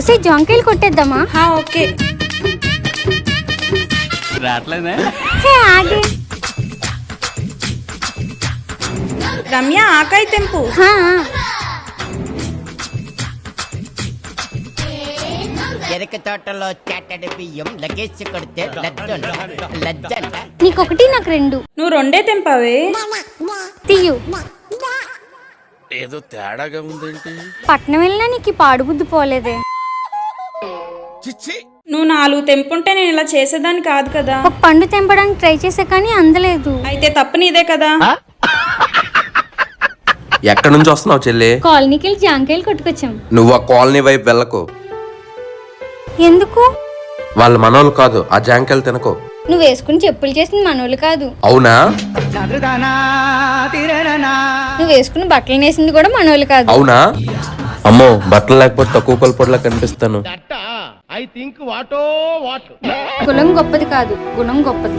ఉసే జాంకాయలు కొట్టేద్దామా? ఓకే. ఆగే రమ్య ఆకాయ తెంపు. ఎరక తోటలో చాటడి బియ్యం లగేసి కొడితే లజ్జంట. నీకొకటి నాకు రెండు. నువ్వు రెండే తెంపావే. తీయు. ఏదో తేడాగా ఉందేంటి? పట్నం వెళ్ళినా నీకు పాడుబుద్ధి పోలేదే. నువ్వు 4 తెంపుంటే నేను ఇలా చేసేదాన్ని కాదు కదా. ఒక పండు తెంపడానికి ట్రై చేసా కానీ అందలేదు. అయితే తప్పు నీదే కదా. ఎక్కడి నుంచి వస్తున్నావు చెల్లి? కాలనీకి వెళ్ళి జాంకాయలు కొట్టుకొచ్చాం. నువ్వు ఆ కాలనీ వైపు వెళ్ళకు. ఎందుకు? వాళ్ళ మనోళ్ళు కాదు, ఆ జాంకాయలు తినకు. నువ్వు వేసుకుని చెప్పులు చేసిన మనోళ్ళు కాదు. అవునా? నువ్వు వేసుకుని బట్టలు నేసింది కూడా మనోళ్ళు కాదు. అవునా? అమ్మో, బట్టలు లేకపోతే తక్కువ కొలపడిలా కనిపిస్తాను. కులం గొప్పది కాదు, గుణం గొప్పది.